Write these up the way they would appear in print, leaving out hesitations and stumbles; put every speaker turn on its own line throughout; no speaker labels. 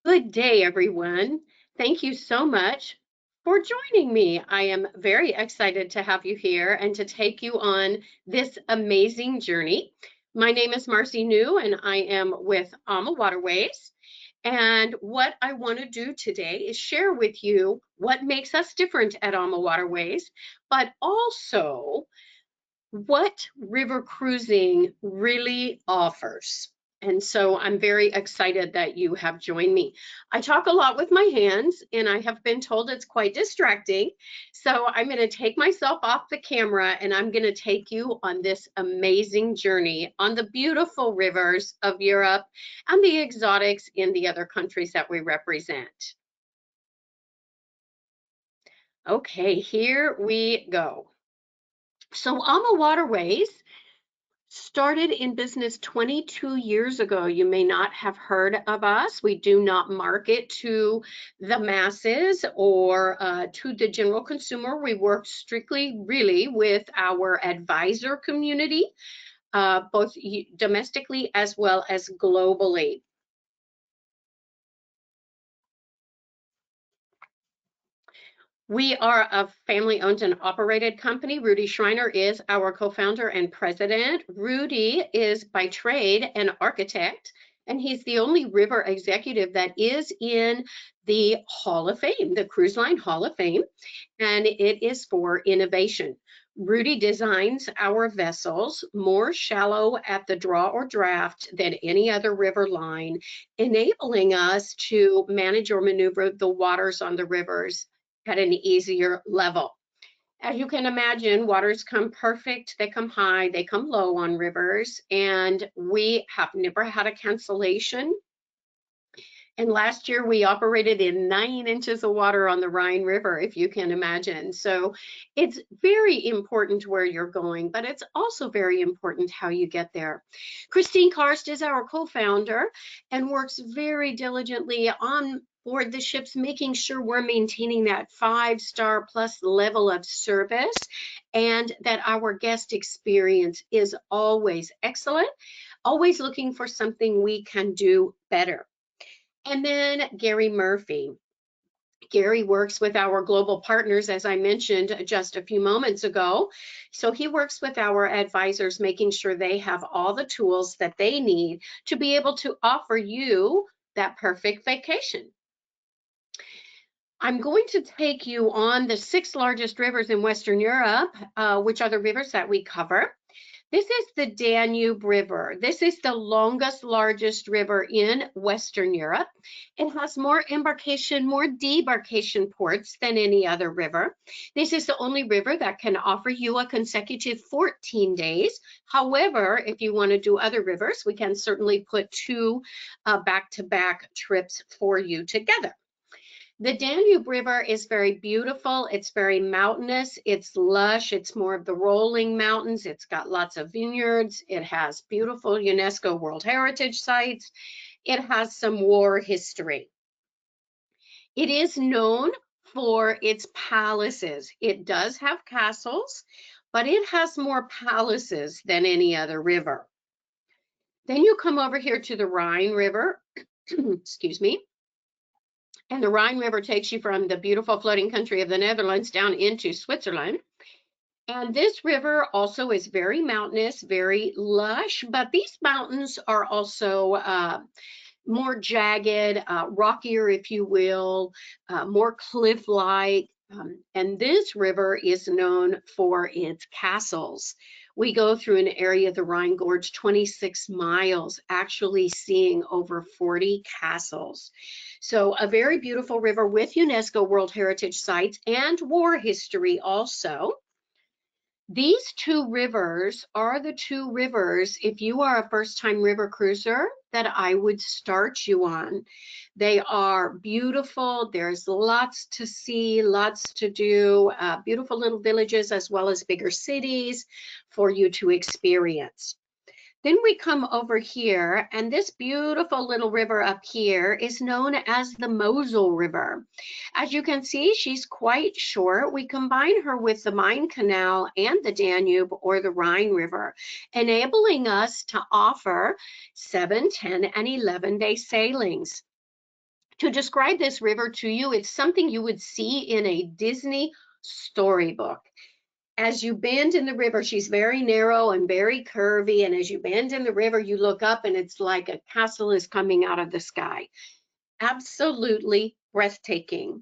Good day, everyone. Thank you so much for joining me. I am very excited to have you here and to take you on this amazing journey. My name is Marcy New, and I am with AmaWaterways. And what I want to do today is share with you what makes us different at AmaWaterways, but also what river cruising really offers. And so I'm very excited that you have joined me. I talk a lot with my hands, and I have been told it's quite distracting. So I'm going to take myself off the camera and I'm going to take you on this amazing journey on the beautiful rivers of Europe and the exotics in the other countries that we represent. Okay, here we go. So AmaWaterways started in business 22 years ago. You may not have heard of us. We do not market to the masses or to the general consumer. We work strictly really with our advisor community, both domestically as well as globally. We are a family-owned and operated company. Rudy Schreiner is our co-founder and president. Rudy is by trade an architect, and he's the only river executive that is in the Hall of Fame, the Cruise Line Hall of Fame, and it is for innovation. Rudy designs our vessels more shallow at the draw or draft than any other river line, enabling us to manage or maneuver the waters on the rivers at an easier level. As you can imagine, waters come perfect, they come high, they come low on rivers, and we have never had a cancellation. And last year we operated in 9 inches of water on the Rhine River, if you can imagine. So it's very important where you're going, but it's also very important how you get there. Christine Karst is our co-founder and works very diligently on board the ships, making sure we're maintaining that 5-star plus level of service and that our guest experience is always excellent, always looking for something we can do better. And then Gary Murphy. Gary works with our global partners, as I mentioned just a few moments ago. So he works with our advisors, making sure they have all the tools that they need to be able to offer you that perfect vacation. I'm going to take you on the 6 largest rivers in Western Europe, which are the rivers that we cover. This is the Danube River. This is the longest, largest river in Western Europe. It has more embarkation, more debarkation ports than any other river. This is the only river that can offer you a consecutive 14 days. However, if you want to do other rivers, we can certainly put 2 back-to-back trips for you together. The Danube River is very beautiful. It's very mountainous. It's lush. It's more of the rolling mountains. It's got lots of vineyards. It has beautiful UNESCO World Heritage sites. It has some war history. It is known for its palaces. It does have castles, but it has more palaces than any other river. Then you come over here to the Rhine River, excuse me. And the Rhine River takes you from the beautiful floating country of the Netherlands down into Switzerland. And this river also is very mountainous, very lush, but these mountains are also more jagged, rockier, if you will, more cliff-like. And this river is known for its castles. We go through an area of the Rhine Gorge, 26 miles, actually seeing over 40 castles. So a very beautiful river with UNESCO World Heritage sites and war history also. These 2 rivers are the 2 rivers, if you are a first-time river cruiser, that I would start you on. They are beautiful. There's lots to see, lots to do, beautiful little villages as well as bigger cities for you to experience. Then we come over here, and this beautiful little river up here is known as the Mosel River. As you can see, she's quite short. We combine her with the Main Canal and the Danube or the Rhine River, enabling us to offer 7, 10, and 11-day sailings. To describe this river to you, it's something you would see in a Disney storybook. As you bend in the river, she's very narrow and very curvy, and as you bend in the river, you look up and it's like a castle is coming out of the sky. Absolutely breathtaking.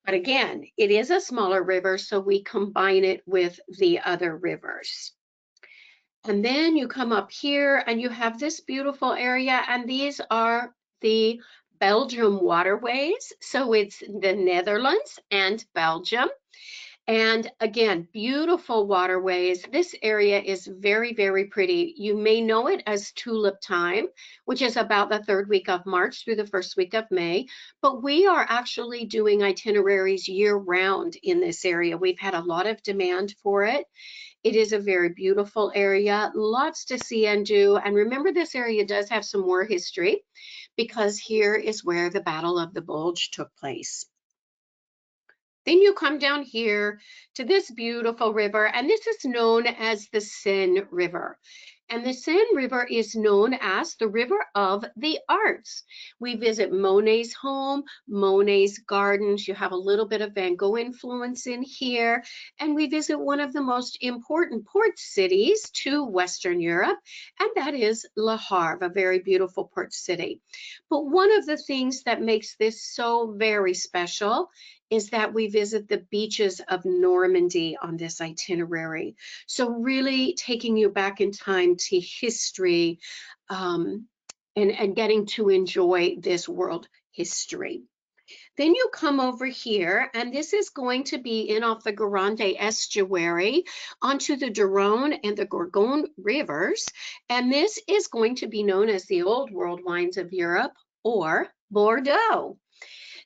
But again, it is a smaller river, so we combine it with the other rivers. And then you come up here and you have this beautiful area, and these are the Belgium waterways. So it's the Netherlands and Belgium. And again, beautiful waterways. This area is very, very pretty. You may know it as tulip time, which is about the third week of March through the first week of May. But we are actually doing itineraries year round in this area. We've had a lot of demand for it. It is a very beautiful area, lots to see and do. And remember, this area does have some war history because here is where the Battle of the Bulge took place. Then you come down here to this beautiful river, and this is known as the Seine River. And the Seine River is known as the River of the Arts. We visit Monet's home, Monet's gardens. You have a little bit of Van Gogh influence in here. And we visit one of the most important port cities to Western Europe, and that is Le Havre, a very beautiful port city. But one of the things that makes this so very special is that we visit the beaches of Normandy on this itinerary. So really taking you back in time to history and getting to enjoy this world history. Then you come over here, and this is going to be in off the Gironde estuary onto the Garonne and the Gorgone rivers. And this is going to be known as the Old World Wines of Europe, or Bordeaux.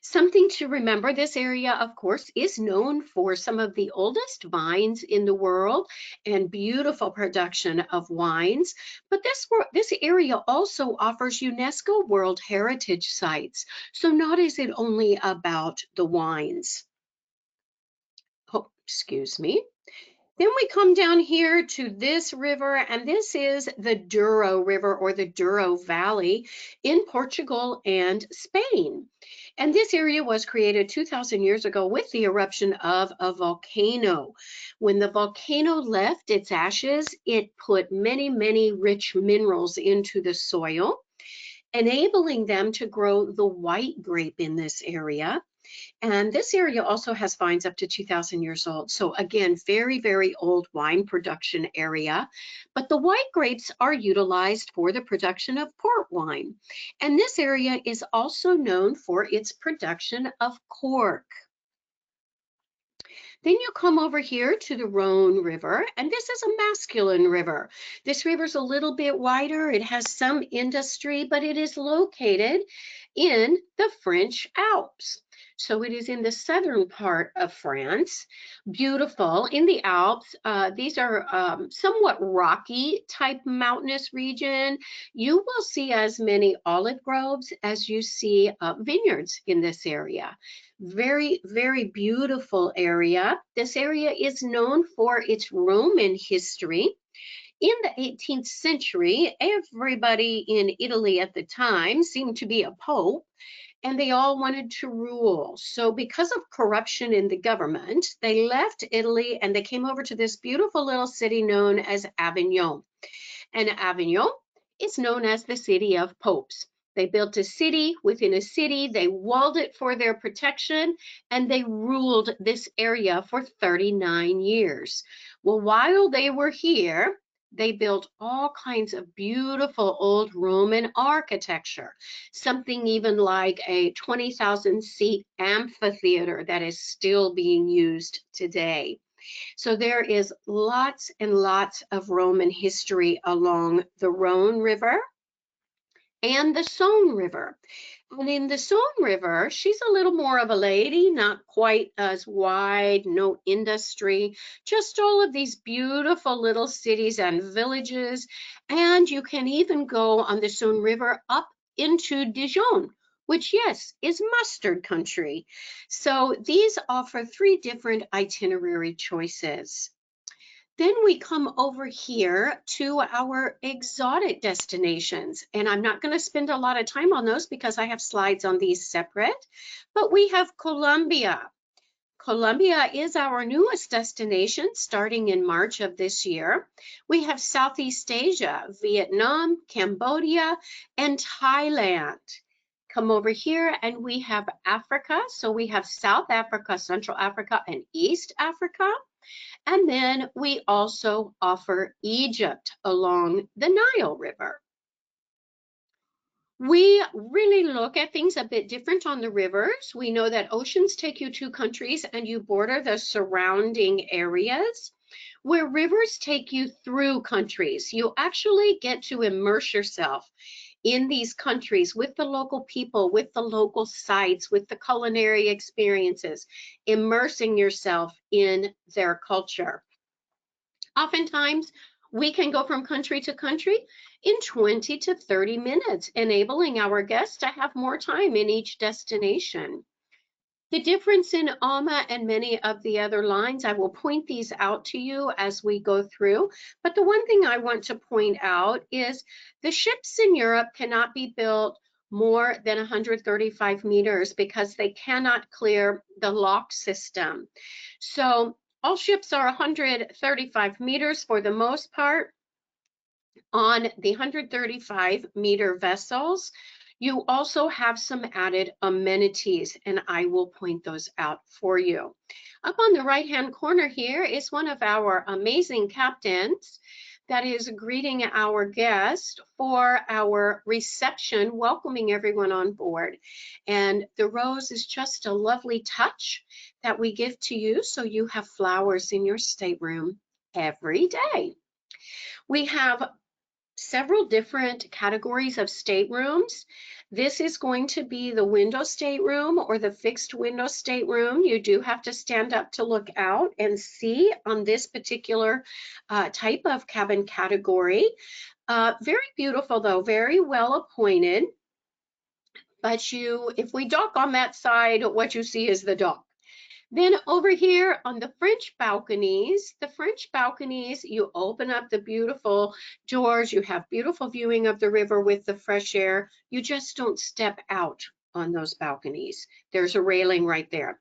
Something to remember, this area, of course, is known for some of the oldest vines in the world and beautiful production of wines. But this area also offers UNESCO World Heritage Sites. So not is it only about the wines. Oh, excuse me. Then we come down here to this river, and this is the Douro River or the Douro Valley in Portugal and Spain. And this area was created 2,000 years ago with the eruption of a volcano. When the volcano left its ashes, it put many, many rich minerals into the soil, enabling them to grow the white grape in this area. And this area also has vines up to 2,000 years old. So again, very, very old wine production area. But the white grapes are utilized for the production of port wine. And this area is also known for its production of cork. Then you come over here to the Rhone River, and this is a masculine river. This river's a little bit wider. It has some industry, but it is located in the French Alps. So it is in the southern part of France. Beautiful in the Alps. These are somewhat rocky type mountainous region. You will see as many olive groves as you see vineyards in this area. Very, very beautiful area. This area is known for its Roman history. In the 18th century, everybody in Italy at the time seemed to be a pope, and they all wanted to rule. So because of corruption in the government, they left Italy and they came over to this beautiful little city known as Avignon. And Avignon is known as the city of popes. They built a city within a city, they walled it for their protection, and they ruled this area for 39 years. Well, while they were here, they built all kinds of beautiful old Roman architecture, something even like a 20,000 seat amphitheater that is still being used today. So there is lots and lots of Roman history along the Rhone River and the Saône River. And in the Saône River, she's a little more of a lady, not quite as wide, no industry, just all of these beautiful little cities and villages. And you can even go on the Saône River up into Dijon, which, yes, is mustard country. So these offer 3 different itinerary choices. Then we come over here to our exotic destinations, and I'm not going to spend a lot of time on those because I have slides on these separate, but we have Colombia. Colombia is our newest destination starting in March of this year. We have Southeast Asia, Vietnam, Cambodia, and Thailand. Come over here and we have Africa. So we have South Africa, Central Africa, and East Africa. And then we also offer Egypt along the Nile River. We really look at things a bit different on the rivers. We know that oceans take you to countries and you border the surrounding areas, where rivers take you through countries. You actually get to immerse yourself in these countries with the local people, with the local sites, with the culinary experiences, immersing yourself in their culture. Oftentimes, we can go from country to country in 20 to 30 minutes, enabling our guests to have more time in each destination. The difference in AMA and many of the other lines, I will point these out to you as we go through, but the one thing I want to point out is the ships in Europe cannot be built more than 135 meters because they cannot clear the lock system. So all ships are 135 meters for the most part. On the 135 meter vessels, you also have some added amenities, and I will point those out for you. Up on the right-hand corner here is one of our amazing captains that is greeting our guests for our reception, welcoming everyone on board. And the rose is just a lovely touch that we give to you, so you have flowers in your stateroom every day. We have several different categories of staterooms. This is going to be the window stateroom or the fixed window stateroom. You do have to stand up to look out and see on this particular type of cabin category. Very beautiful though, very well appointed. But if we dock on that side, what you see is the dock. Then over here on the French balconies, you open up the beautiful doors, you have beautiful viewing of the river with the fresh air. You just don't step out on those balconies. There's a railing right there.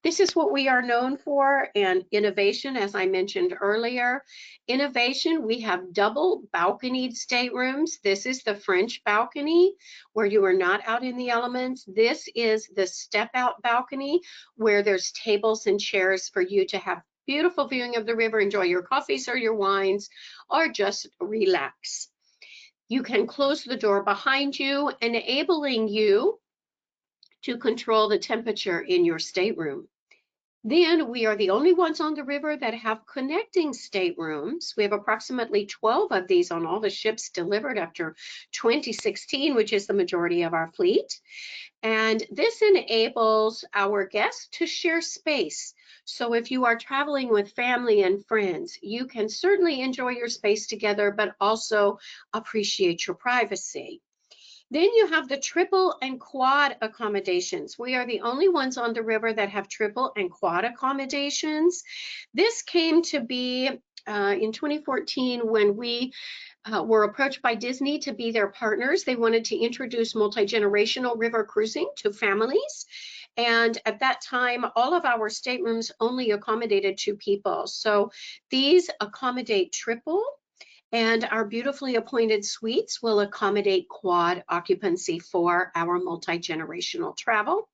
This is what we are known for, and innovation, as I mentioned earlier. Innovation, we have double balconied staterooms. This is the French balcony where you are not out in the elements. This is the step out balcony where there's tables and chairs for you to have beautiful viewing of the river, enjoy your coffees or your wines, or just relax. You can close the door behind you, enabling you to control the temperature in your stateroom. Then we are the only ones on the river that have connecting staterooms. We have approximately 12 of these on all the ships delivered after 2016, which is the majority of our fleet. And this enables our guests to share space. So if you are traveling with family and friends, you can certainly enjoy your space together, but also appreciate your privacy. Then you have the triple and quad accommodations. We are the only ones on the river that have triple and quad accommodations. This came to be in 2014 when we were approached by Disney to be their partners. They wanted to introduce multi-generational river cruising to families. And at that time, all of our staterooms only accommodated 2 people. So these accommodate triple, and our beautifully appointed suites will accommodate quad occupancy for our multi-generational travel.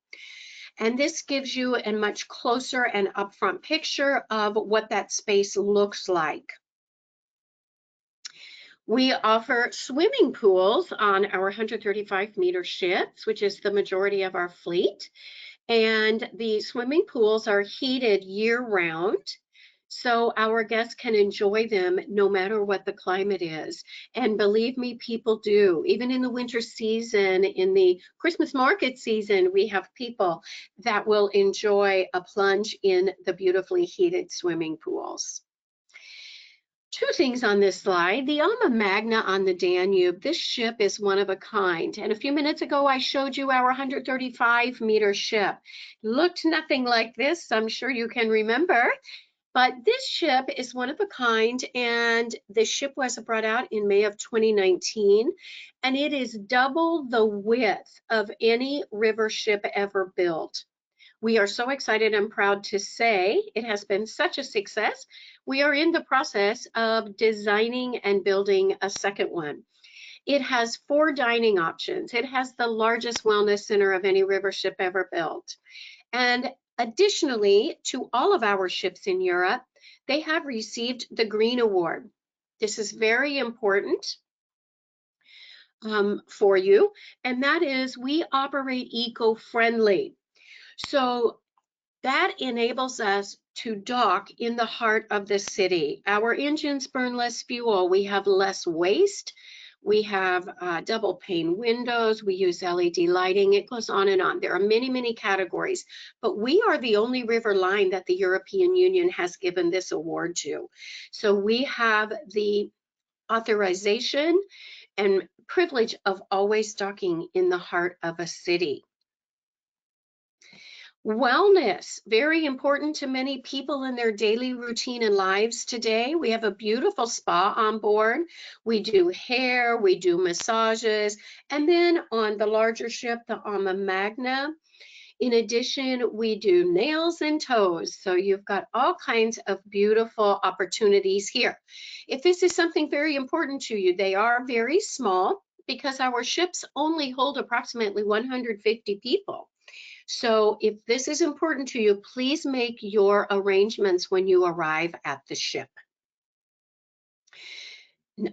And this gives you a much closer and upfront picture of what that space looks like. We offer swimming pools on our 135 meter ships, which is the majority of our fleet. And the swimming pools are heated year round, so our guests can enjoy them no matter what the climate is. And believe me, people do. Even in the winter season, in the Christmas market season, we have people that will enjoy a plunge in the beautifully heated swimming pools. 2 things on this slide. The Alma Magna on the Danube, this ship is one of a kind. And a few minutes ago, I showed you our 135 meter ship. Looked nothing like this, I'm sure you can remember. But this ship is one of a kind, and the ship was brought out in May of 2019, and it is double the width of any river ship ever built. We are so excited and proud to say it has been such a success. We are in the process of designing and building a second one. It has 4 dining options. It has the largest wellness center of any river ship ever built. And additionally, to all of our ships in Europe, they have received the Green Award. This is very important for you, and that is we operate eco-friendly. So that enables us to dock in the heart of the city. Our engines burn less fuel. We have less waste. We have double pane windows. We use LED lighting. It goes on and on. There are many, many categories, but we are the only river line that the European Union has given this award to. So we have the authorization and privilege of always docking in the heart of a city. Wellness, very important to many people in their daily routine and lives today. We have a beautiful spa on board. We do hair, we do massages, and then on the larger ship, the AmaMagna, in addition, we do nails and toes. So you've got all kinds of beautiful opportunities here. If this is something very important to you, they are very small because our ships only hold approximately 150 people. So if this is important to you, please make your arrangements when you arrive at the ship.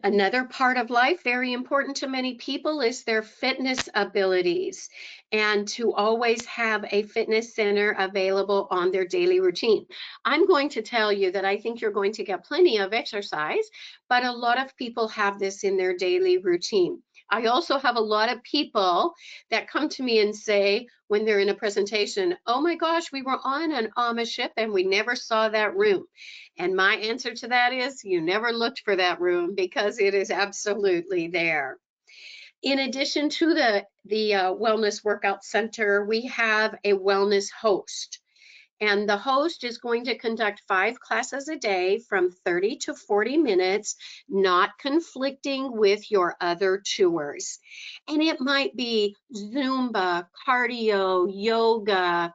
Another part of life, very important to many people, is their fitness abilities and to always have a fitness center available on their daily routine. I'm going to tell you that I think you're going to get plenty of exercise, but a lot of people have this in their daily routine. I also have a lot of people that come to me and say when they're in a presentation, oh my gosh, we were on an AMA ship and we never saw that room. And my answer to that is you never looked for that room because it is absolutely there. In addition to the Wellness Workout Center, we have a wellness host. And the host is going to conduct 5 classes a day from 30 to 40 minutes, not conflicting with your other tours. And it might be Zumba, cardio, yoga,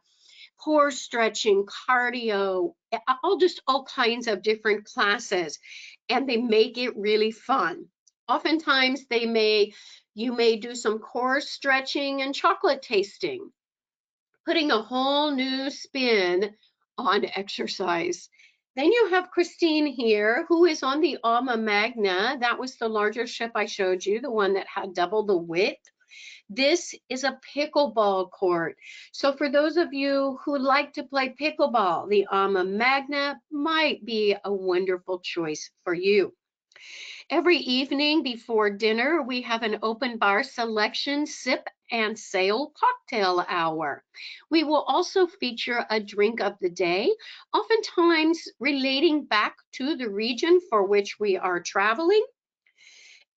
core stretching, cardio, all kinds of different classes. And they make it really fun. Oftentimes you may do some core stretching and chocolate tasting, putting a whole new spin on exercise. Then you have Christine here, who is on the AmaMagna. That was the larger ship I showed you, the one that had double the width. This is a pickleball court. So for those of you who like to play pickleball, the AmaMagna might be a wonderful choice for you. Every evening before dinner, we have an open bar selection, sip and sail cocktail hour. We will also feature a drink of the day, oftentimes relating back to the region for which we are traveling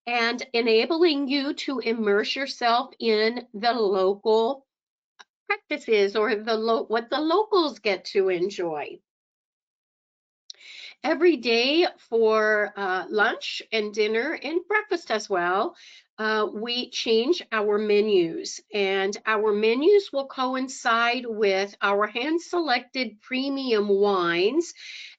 and enabling you to immerse yourself in the local practices or what the locals get to enjoy. Every day for lunch and dinner and breakfast as well, we change our menus, and our menus will coincide with our hand-selected premium wines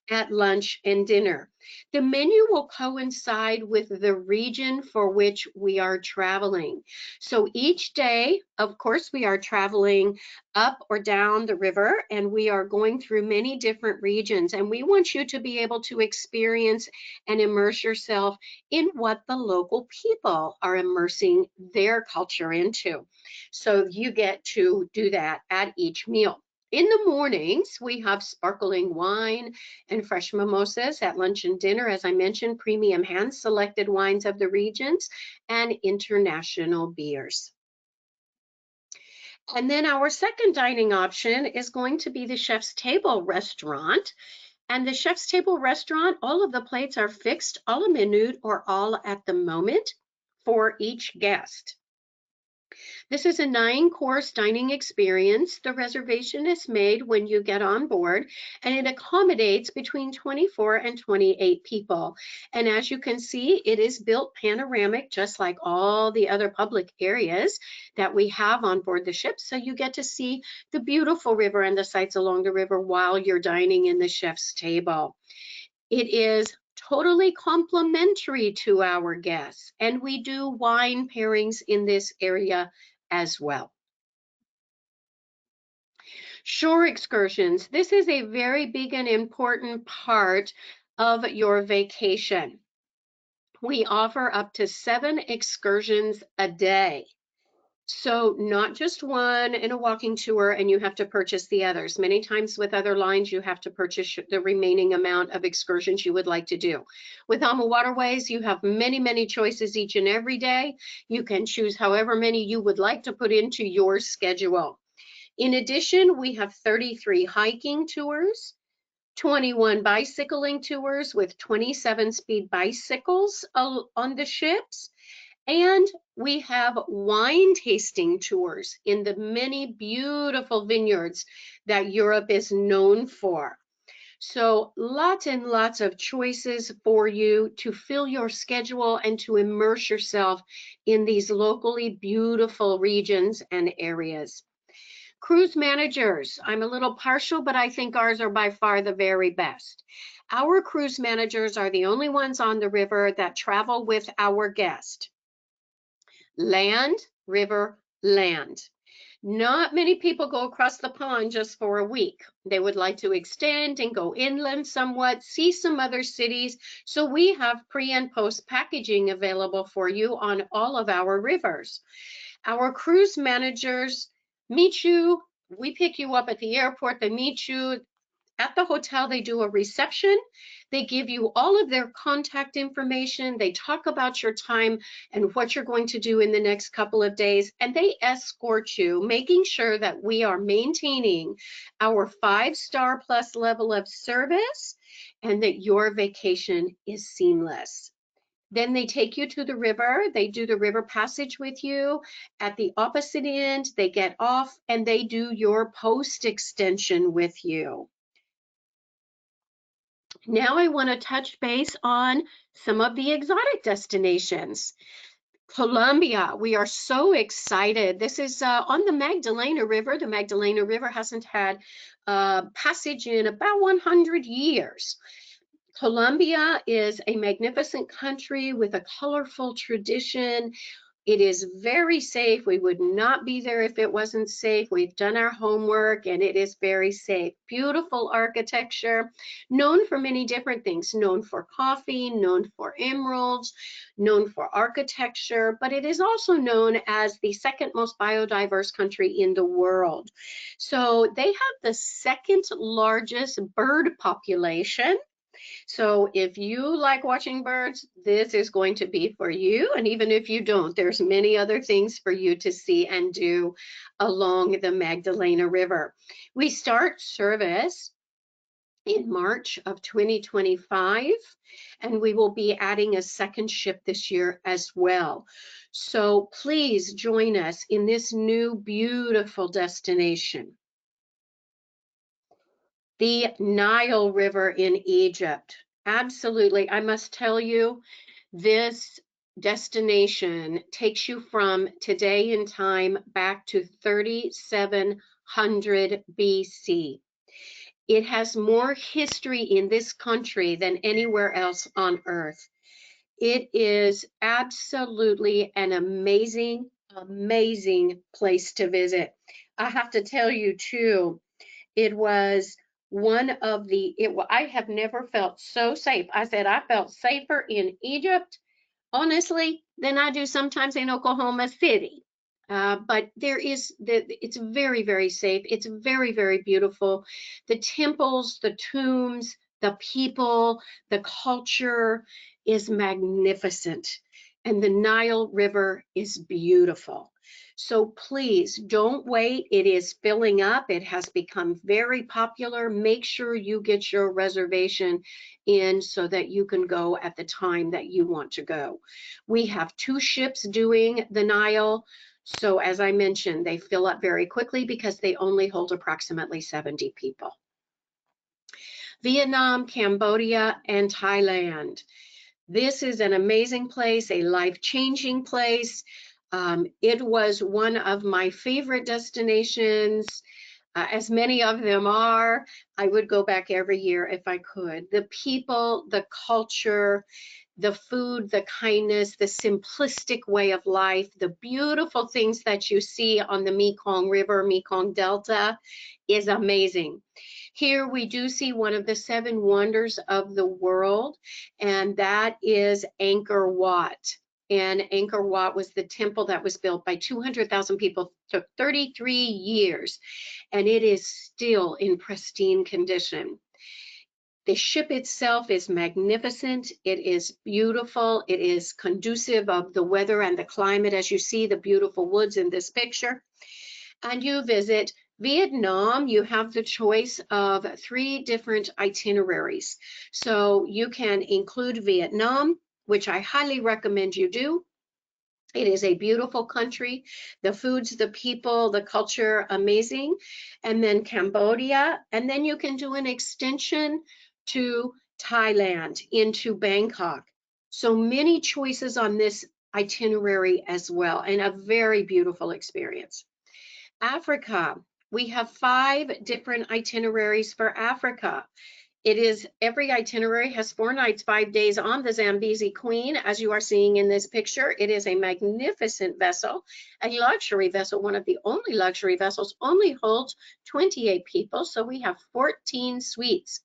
at lunch and dinner. The menu will coincide with the region for which we are traveling. So each day, of course, we are traveling up or down the river, and we are going through many different regions, and we want you to be able to experience and immerse yourself in what the local people are immersing their culture into. So you get to do that at each meal. In the mornings, we have sparkling wine and fresh mimosas at lunch and dinner. As I mentioned, premium hand-selected wines of the regions and international beers. And then our second dining option is going to be the Chef's Table restaurant. And the Chef's Table restaurant, all of the plates are fixed, all a minute or all at the moment for each guest. This is a 9-course dining experience. The reservation is made when you get on board, and it accommodates between 24 and 28 people. And as you can see, it is built panoramic, just like all the other public areas that we have on board the ship. So you get to see the beautiful river and the sights along the river while you're dining in the chef's table. It is totally complimentary to our guests, and we do wine pairings in this area as well. Shore excursions. This is a very big and important part of your vacation. We offer up to 7 excursions a day. So not just one in a walking tour and you have to purchase the others. Many times with other lines, you have to purchase the remaining amount of excursions you would like to do. With AmaWaterways, you have many, many choices each and every day. You can choose however many you would like to put into your schedule. In addition, we have 33 hiking tours, 21 bicycling tours with 27 speed bicycles on the ships, and we have wine tasting tours in the many beautiful vineyards that Europe is known for. So lots and lots of choices for you to fill your schedule and to immerse yourself in these locally beautiful regions and areas. Cruise managers, I'm a little partial, but I think ours are by far the very best. Our cruise managers are the only ones on the river that travel with our guest. Land, river, land. Not many people go across the pond just for a week. They would like to extend and go inland somewhat, see some other cities. So we have pre and post packaging available for you on all of our rivers. Our cruise managers meet you. We pick you up at the airport. They meet you at the hotel. They do a reception. They give you all of their contact information. They talk about your time and what you're going to do in the next couple of days. And they escort you, making sure that we are maintaining our 5-star plus level of service and that your vacation is seamless. Then they take you to the river. They do the river passage with you. At the opposite end, they get off and they do your post extension with you. Now I want to touch base on some of the exotic destinations. Colombia, we are so excited. This is on the Magdalena River. The Magdalena River hasn't had passage in about 100 years. Colombia is a magnificent country with a colorful tradition. It is very safe. We would not be there if it wasn't safe. We've done our homework and it is very safe. Beautiful architecture, known for many different things, known for coffee, known for emeralds, known for architecture, but it is also known as the second most biodiverse country in the world. So they have the second largest bird population. So if you like watching birds, this is going to be for you. And even if you don't, there's many other things for you to see and do along the Magdalena River. We start service in March of 2025, and we will be adding a second ship this year as well. So please join us in this new beautiful destination. The Nile River in Egypt. Absolutely. I must tell you, this destination takes you from today in time back to 3700 BC. It has more history in this country than anywhere else on earth. It is absolutely an amazing, amazing place to visit. I have to tell you too, it was one of the, I have never felt so safe. I said I felt safer in Egypt, honestly, than I do sometimes in Oklahoma City. But it's very, very safe. It's very, very beautiful. The temples, the tombs, the people, the culture is magnificent. And the Nile River is beautiful. So please don't wait. It is filling up. It has become very popular. Make sure you get your reservation in so that you can go at the time that you want to go. We have 2 ships doing the Nile So as I mentioned, they fill up very quickly because they only hold approximately 70 people. Vietnam, Cambodia, and Thailand. This is an amazing place, a life-changing place. It was one of my favorite destinations. As many of them are, I would go back every year if I could. The people, the culture, the food, the kindness, the simplistic way of life, the beautiful things that you see on the Mekong River, Mekong Delta is amazing. Here we do see one of the 7 wonders of the world, and that is Angkor Wat. And Angkor Wat was the temple that was built by 200,000 people. It took 33 years, and it is still in pristine condition. The ship itself is magnificent. It is beautiful. It is conducive of the weather and the climate, as you see the beautiful woods in this picture. And you visit Vietnam, you have the choice of 3 different itineraries. So you can include Vietnam, which I highly recommend you do. It is a beautiful country. The foods, the people, the culture, amazing. And then Cambodia. And then you can do an extension to Thailand, into Bangkok. So many choices on this itinerary as well, and a very beautiful experience. Africa. We have 5 different itineraries for Africa. It is, every itinerary has 4 nights, 5 days on the Zambezi Queen, as you are seeing in this picture. It is a magnificent vessel, a luxury vessel, one of the only luxury vessels, only holds 28 people, so we have 14 suites.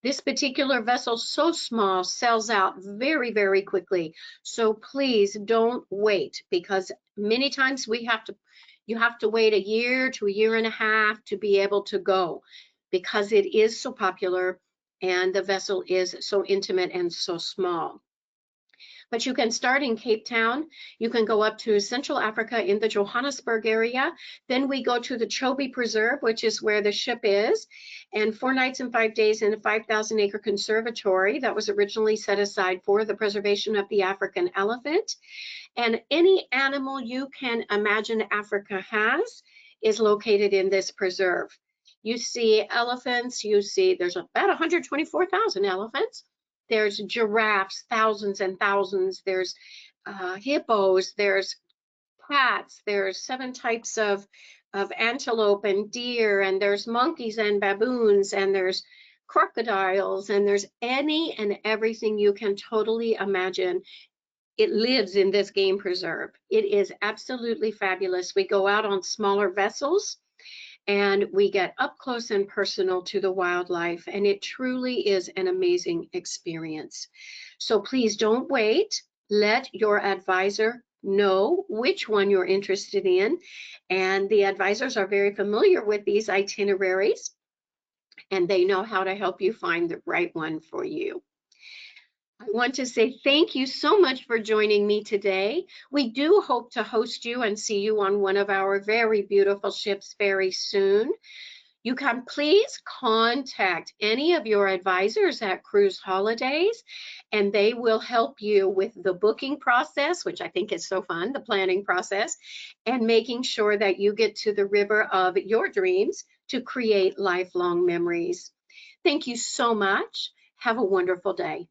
This particular vessel, so small, sells out very, very quickly. So please don't wait, because many times you have to wait a year to a year and a half to be able to go, because it is so popular and the vessel is so intimate and so small. But you can start in Cape Town. You can go up to Central Africa in the Johannesburg area. Then we go to the Chobe Preserve, which is where the ship is, and 4 nights and 5 days in a 5,000-acre conservatory that was originally set aside for the preservation of the African elephant. And any animal you can imagine Africa has is located in this preserve. You see elephants, there's about 124,000 elephants. There's giraffes, thousands and thousands. There's hippos, there's cats, there's 7 types of antelope and deer, and there's monkeys and baboons, and there's crocodiles, and there's any and everything you can totally imagine. It lives in this game preserve. It is absolutely fabulous. We go out on smaller vessels and we get up close and personal to the wildlife, and it truly is an amazing experience. So please don't wait. Let your advisor know which one you're interested in, and the advisors are very familiar with these itineraries, and they know how to help you find the right one for you. I want to say thank you so much for joining me today. We do hope to host you and see you on one of our very beautiful ships very soon. You can please contact any of your advisors at Cruise Holidays, and they will help you with the booking process, which I think is so fun, the planning process, and making sure that you get to the river of your dreams to create lifelong memories. Thank you so much. Have a wonderful day.